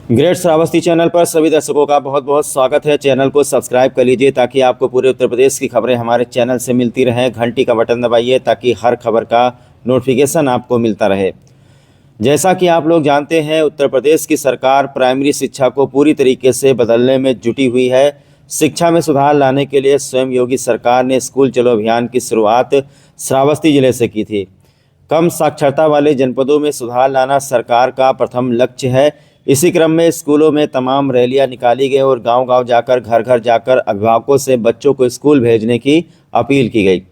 Great Shravasti channel पर सभी दर्शकों का बहुत बहुत स्वागत है। चैनल को सब्सक्राइब कर लीजिए ताकि आपको पूरे उत्तर प्रदेश की खबरें हमारे चैनल से मिलती रहें। घंटी का बटन दबाइए ताकि हर खबर का नोटिफिकेशन आपको मिलता रहे। जैसा कि आप लोग जानते हैं, उत्तर प्रदेश की सरकार प्राइमरी शिक्षा को पूरी तरीके से बदलने में जुटी हुई है। शिक्षा में सुधार लाने के लिए स्वयं योगी सरकार ने स्कूल चलो अभियान की शुरुआत श्रावस्ती जिले से की थी। कम साक्षरता वाले जनपदों में सुधार लाना सरकार का प्रथम लक्ष्य है। इसी क्रम में स्कूलों में तमाम रैलियां निकाली गई और गांव-गांव जाकर घर घर जाकर अभिभावकों से बच्चों को स्कूल भेजने की अपील की गई।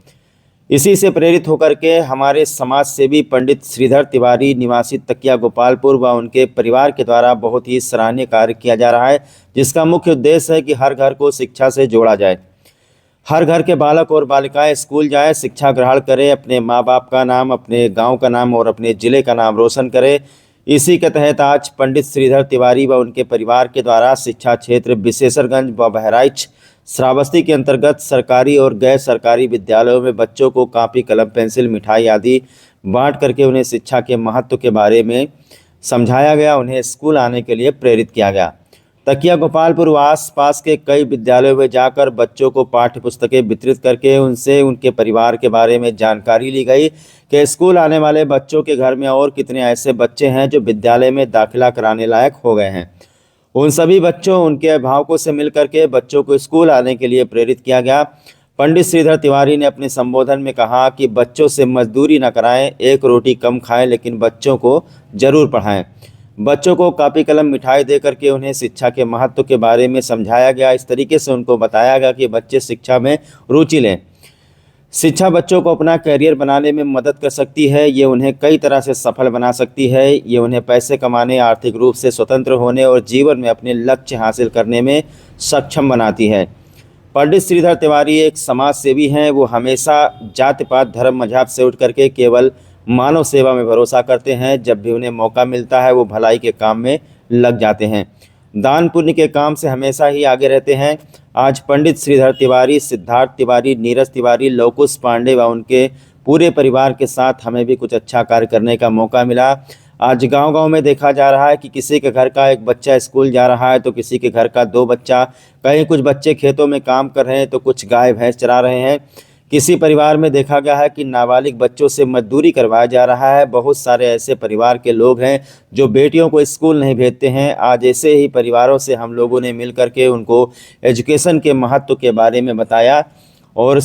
इसी से प्रेरित होकर के हमारे समाज सेवी पंडित श्रीधर तिवारी निवासी तकिया गोपालपुर व उनके परिवार के द्वारा बहुत ही सराहनीय कार्य किया जा रहा है, जिसका मुख्य उद्देश्य है कि हर घर को शिक्षा से जोड़ा जाए। हर घर के बालक और बालिकाएं स्कूल जाएं, शिक्षा ग्रहण करें, अपने माँ बाप का नाम, अपने गांव का नाम और अपने ज़िले का नाम रोशन करें। इसी के तहत आज पंडित श्रीधर तिवारी व उनके परिवार के द्वारा शिक्षा क्षेत्र विशेषरगंज व बहराइच श्रावस्ती के अंतर्गत सरकारी और गैर सरकारी विद्यालयों में बच्चों को कापी, कलम, पेंसिल, मिठाई आदि बांट करके उन्हें शिक्षा के महत्व के बारे में समझाया गया। उन्हें स्कूल आने के लिए प्रेरित किया गया। तकिया गोपालपुर व आसपास के कई विद्यालयों में जाकर बच्चों को पाठ्य पुस्तकें वितरित करके उनसे उनके परिवार के बारे में जानकारी ली गई कि स्कूल आने वाले बच्चों के घर में और कितने ऐसे बच्चे हैं जो विद्यालय में दाखिला कराने लायक हो गए हैं। उन सभी बच्चों, उनके अभिभावकों से मिलकर के बच्चों को स्कूल आने के लिए प्रेरित किया गया। पंडित श्रीधर तिवारी ने अपने संबोधन में कहा कि बच्चों से मजदूरी न कराएं, एक रोटी कम खाएं, लेकिन बच्चों को जरूर पढ़ाएं। बच्चों को कापी, कलम, मिठाई दे करके उन्हें शिक्षा के महत्व के बारे में समझाया गया। इस तरीके से उनको बताया गया कि बच्चे शिक्षा में रुचि लें। शिक्षा बच्चों को अपना करियर बनाने में मदद कर सकती है। ये उन्हें कई तरह से सफल बना सकती है। ये उन्हें पैसे कमाने, आर्थिक रूप से स्वतंत्र होने और जीवन में अपने लक्ष्य हासिल करने में सक्षम बनाती है। पंडित श्रीधर तिवारी एक समाज सेवी हैं। वो हमेशा जाति पात, धर्म, मजहब से उठ करके केवल मानव सेवा में भरोसा करते हैं। जब भी उन्हें मौका मिलता है वो भलाई के काम में लग जाते हैं। दान पुण्य के काम से हमेशा ही आगे रहते हैं। आज पंडित श्रीधर तिवारी, सिद्धार्थ तिवारी, नीरज तिवारी, लवकुश पांडे व उनके पूरे परिवार के साथ हमें भी कुछ अच्छा कार्य करने का मौका मिला। आज गांव-गांव में देखा जा रहा है कि किसी के घर का एक बच्चा स्कूल जा रहा है तो किसी के घर का 2 बच्चा, कहीं कुछ बच्चे खेतों में काम कर रहे हैं तो कुछ गाय भैंस चरा रहे हैं। किसी परिवार में देखा गया है कि नाबालिग बच्चों से मजदूरी करवाया जा रहा है। बहुत सारे ऐसे परिवार के लोग हैं जो बेटियों को स्कूल नहीं भेजते हैं। आज ऐसे ही परिवारों से हम लोगों ने मिल करके उनको एजुकेशन के महत्व के बारे में बताया और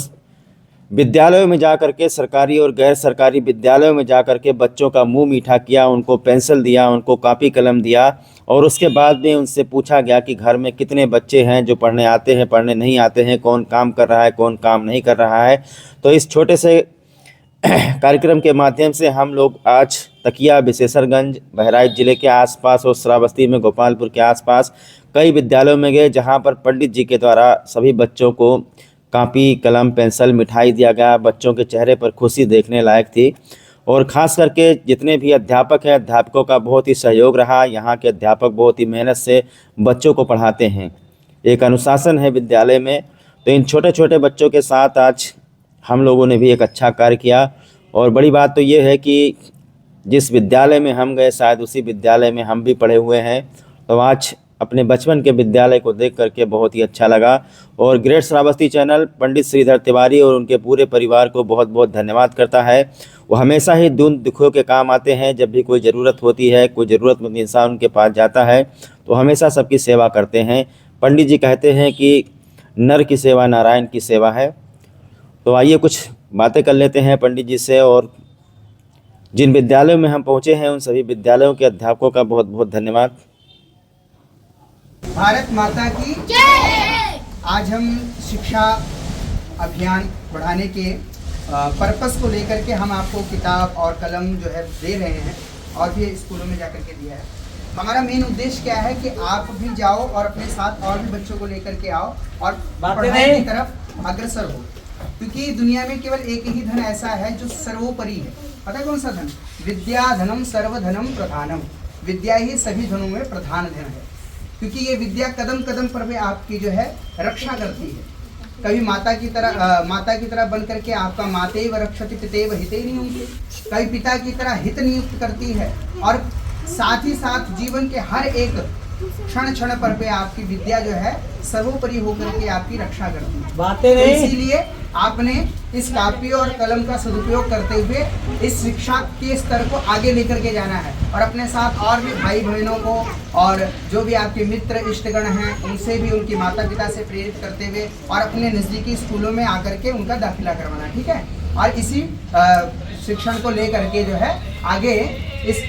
विद्यालयों में जा कर के, सरकारी और गैर सरकारी विद्यालयों में जा कर के बच्चों का मुंह मीठा किया, उनको पेंसिल दिया, उनको कापी कलम दिया और उसके बाद में उनसे पूछा गया कि घर में कितने बच्चे हैं जो पढ़ने आते हैं, पढ़ने नहीं आते हैं, कौन काम कर रहा है, कौन काम नहीं कर रहा है। तो इस छोटे से कार्यक्रम के माध्यम से हम लोग आज तकिया, विशेषरगंज, बहराइच जिले के आसपास और श्रावस्ती में गोपालपुर के आसपास कई विद्यालयों में गए, जहां पर पंडित जी के द्वारा सभी बच्चों को कापी, कलम, पेंसिल, मिठाई दिया गया। बच्चों के चेहरे पर खुशी देखने लायक थी और ख़ास करके जितने भी अध्यापक हैं, अध्यापकों का बहुत ही सहयोग रहा। यहाँ के अध्यापक बहुत ही मेहनत से बच्चों को पढ़ाते हैं। एक अनुशासन है विद्यालय में। तो इन छोटे छोटे बच्चों के साथ आज हम लोगों ने भी एक अच्छा कार्य किया और बड़ी बात तो ये है कि जिस विद्यालय में हम गए शायद उसी विद्यालय में हम भी पढ़े हुए हैं। तो आज अपने बचपन के विद्यालय को देख करके बहुत ही अच्छा लगा और ग्रेट श्रावस्ती चैनल पंडित श्रीधर तिवारी और उनके पूरे परिवार को बहुत बहुत धन्यवाद करता है। वो हमेशा ही दुखों के काम आते हैं। जब भी कोई ज़रूरत होती है, कोई ज़रूरतमंद इंसान उनके पास जाता है तो हमेशा सबकी सेवा करते हैं। पंडित जी कहते हैं कि नर की सेवा नारायण की सेवा है। तो आइए कुछ बातें कर लेते हैं पंडित जी से और जिन विद्यालयों में हम पहुँचे हैं उन सभी विद्यालयों के अध्यापकों का बहुत बहुत धन्यवाद। भारत माता की जय। आज हम शिक्षा अभियान बढ़ाने के पर्पस को लेकर के हम आपको किताब और कलम जो है दे रहे हैं और भी स्कूलों में जाकर के दिया है। हमारा मेन उद्देश्य क्या है कि आप भी जाओ और अपने साथ और भी बच्चों को लेकर के आओ और पढ़ाई की तरफ अग्रसर हो, क्योंकि दुनिया में केवल एक ही धन ऐसा है जो सर्वोपरि है। पता है कौन सा धन? विद्या धनम सर्वधनम प्रधानम। विद्या ही सभी धनों में प्रधान धन है, क्योंकि ये विद्या कदम कदम पर भी आपकी जो है रक्षा करती है। कभी माता की तरह बन करके आपका मातेव रक्षति पितेव हिते नहीं होंगे, कभी पिता की तरह हित नियुक्त करती है और साथ ही साथ जीवन के हर एक क्षण क्षण पर पे आपकी विद्या जो है सर्वोपरि होकर के आपकी रक्षा करती है। बातें तो नहीं। इसीलिए आपने इस कापी और कलम का सदुपयोग करते हुए इस शिक्षा के स्तर को आगे लेकर के जाना है और अपने साथ और भी भाई बहनों को और जो भी आपके मित्र इष्टगण हैं उनसे भी उनके माता पिता से प्रेरित करते हुए और अपने नज़दीकी स्कूलों में आकर के उनका दाखिला करवाना, ठीक है। और इसी शिक्षण को लेकर के जो है आगे इस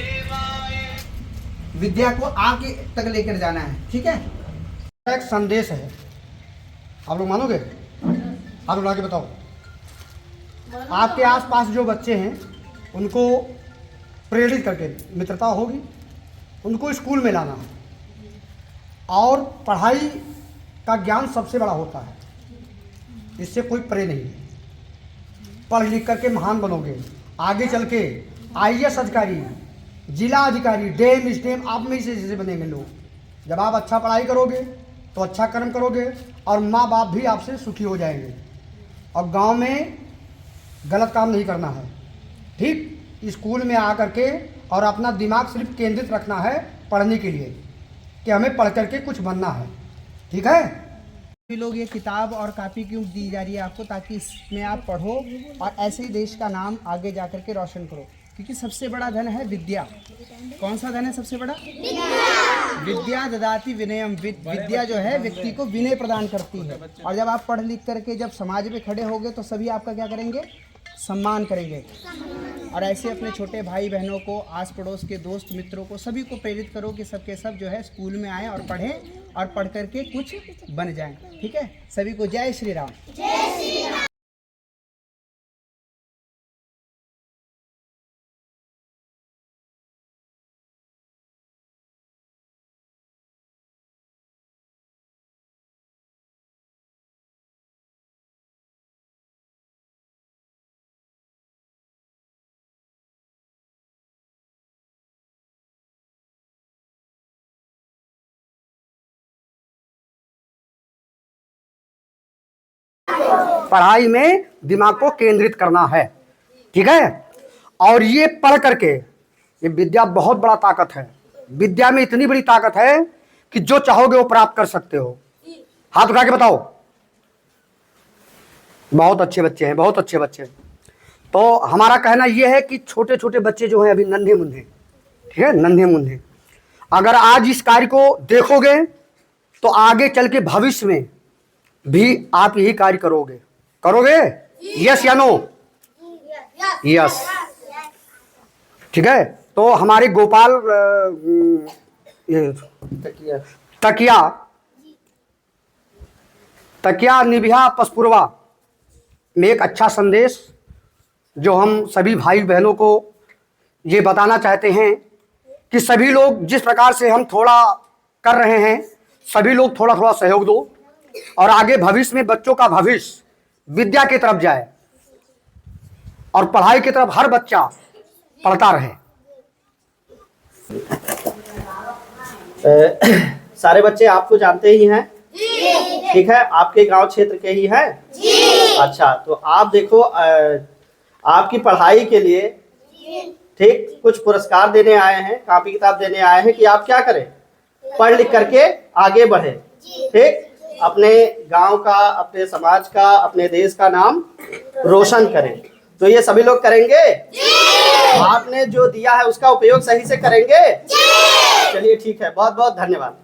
विद्या को आगे तक लेकर जाना है, ठीक है। एक संदेश है, आप लोग मानोगे? आप लोग आगे बताओ। आपके आसपास जो बच्चे हैं उनको प्रेरित करके मित्रता होगी, उनको स्कूल में लाना है और पढ़ाई का ज्ञान सबसे बड़ा होता है, इससे कोई परे नहीं है। पढ़ लिख करके महान बनोगे, आगे चल के IAS अधिकारी, जिला अधिकारी, डेम स्टेम आप में से जैसे बनेंगे लोग। जब आप अच्छा पढ़ाई करोगे तो अच्छा कर्म करोगे और माँ बाप भी आपसे सुखी हो जाएंगे। और गांव में गलत काम नहीं करना है, ठीक। स्कूल में आकर के और अपना दिमाग सिर्फ केंद्रित रखना है पढ़ने के लिए कि हमें पढ़ करके कुछ बनना है, ठीक है। भी लोग ये किताब और कॉपी क्यों दी जा रही है आपको, ताकि इसमें आप पढ़ो और ऐसे ही देश का नाम आगे जा कर के रोशन करो। क्योंकि सबसे बड़ा धन है विद्या। कौन सा धन है सबसे बड़ा? विद्या ददाति विनयम। विद्या जो है व्यक्ति को विनय प्रदान करती है। और जब आप पढ़ लिख करके जब समाज में खड़े होगे तो सभी आपका क्या करेंगे? सम्मान करेंगे। और ऐसे अपने छोटे भाई बहनों को, आस पड़ोस के दोस्त मित्रों को, सभी को प्रेरित करो कि सबके सब जो है स्कूल में आएँ और पढ़ें और पढ़ करके कुछ बन जाएं, ठीक है। सभी को जय श्री राम। पढ़ाई में दिमाग को केंद्रित करना है, ठीक है। और ये पढ़ करके, ये विद्या बहुत बड़ा ताकत है। विद्या में इतनी बड़ी ताकत है कि जो चाहोगे वो प्राप्त कर सकते हो। हाथ उठा के बताओ। बहुत अच्छे बच्चे हैं, बहुत अच्छे बच्चे। तो हमारा कहना यह है कि छोटे छोटे बच्चे जो हैं अभी नन्हे मुन्ने, ठीक है, नन्हे मुन्ने, अगर आज इस कार्य को देखोगे तो आगे चल के भविष्य में भी आप यही कार्य करोगे। करोगे? यस या नो? यस, ठीक है। तो हमारे गोपाल तकिया निभिया पसपुरवा में एक अच्छा संदेश जो हम सभी भाई बहनों को ये बताना चाहते हैं कि सभी लोग जिस प्रकार से हम थोड़ा कर रहे हैं, सभी लोग थोड़ा थोड़ा सहयोग दो और आगे भविष्य में बच्चों का भविष्य विद्या की तरफ जाए और पढ़ाई की तरफ हर बच्चा पढ़ता रहे। सारे बच्चे आपको जानते ही हैं, ठीक है, आपके गांव क्षेत्र के ही हैं। अच्छा, तो आप देखो, आपकी पढ़ाई के लिए, ठीक, कुछ पुरस्कार देने आए हैं, कॉपी किताब देने आए हैं कि आप क्या करें, पढ़ लिख करके आगे बढ़े, ठीक, अपने गांव का, अपने समाज का, अपने देश का नाम रोशन करें। तो ये सभी लोग करेंगे? आपने जो दिया है उसका उपयोग सही से करेंगे? चलिए ठीक है, बहुत बहुत धन्यवाद।